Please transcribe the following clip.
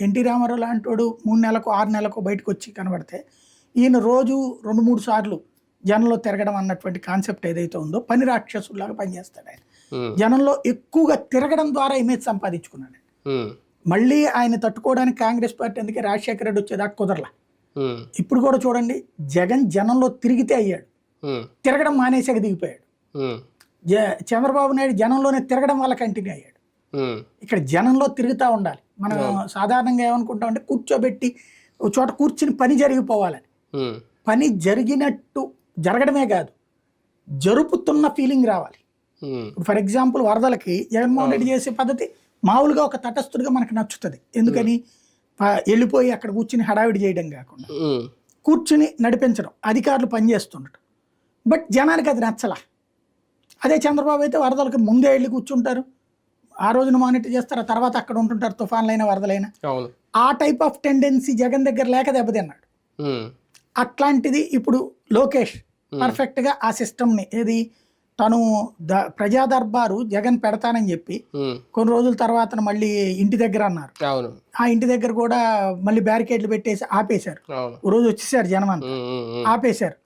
NT Ramarao లాంటి వాడు 3 నెలలకు 6 నెలలకు బయటకు వచ్చి కనబడితే ఈయన రోజు 2-3 సార్లు జనంలో తిరగడం అన్నటువంటి కాన్సెప్ట్ ఏదైతే ఉందో పని రాక్షసులాగా పనిచేస్తాడు ఆయన. జనంలో ఎక్కువగా తిరగడం ద్వారా ఇమేజ్ సంపాదించుకున్నాడు. మళ్ళీ ఆయన తట్టుకోవడానికి కాంగ్రెస్ పార్టీ అందుకే రాజశేఖర రెడ్డి వచ్చేదాకా కుదరలా. ఇప్పుడు కూడా చూడండి, జగన్ జనంలో తిరిగితే అయ్యాడు, తిరగడం మానేసాక దిగిపోయాడు. చంద్రబాబు నాయుడు జనంలోనే తిరగడం వల్ల కంటిన్యూ అయ్యాడు. ఇక్కడ జనంలో తిరుగుతూ ఉండాలి. మనం సాధారణంగా ఏమనుకుంటామంటే కూర్చోబెట్టి ఒక చోట కూర్చుని పని జరిగిపోవాలని. పని జరిగినట్టు జరగడమే కాదు, జరుపుతున్న ఫీలింగ్ రావాలి. ఫర్ ఎగ్జాంపుల్ వరదలకి జగన్మోహన్ రెడ్డి చేసే పద్ధతి మామూలుగా ఒక తటస్థుడిగా మనకు నచ్చుతుంది. ఎందుకని వెళ్ళిపోయి అక్కడ కూర్చుని హడావిడి చేయడం కాకుండా కూర్చుని నడిపించడం, అధికారులు పనిచేస్తుండటం. బట్ జనానికి అది నచ్చలా. అదే చంద్రబాబు అయితే వరదలకి ముందే వెళ్ళి కూర్చుంటారు, ఆ రోజున మానిటర్ చేస్తారు, ఆ తర్వాత అక్కడ ఉంటుంటారు, తుఫాన్లైనా వరదలైనా. ఆ టైప్ ఆఫ్ టెండెన్సీ జగన్ దగ్గర లేక దెబ్బతిన్నాడు. అట్లాంటిది ఇప్పుడు లోకేష్ పర్ఫెక్ట్గా ఆ సిస్టమ్ని ఏది తను ప్రజా దర్బారు జగన్ పెడతానని చెప్పి కొన్ని రోజుల తర్వాత మళ్ళీ ఇంటి దగ్గర అన్నారు. ఆ ఇంటి దగ్గర కూడా మళ్ళీ బ్యారికేడ్లు పెట్టేసి ఆపేశారు. ఓ రోజు వచ్చేసారు జనం అంతా, ఆపేశారు.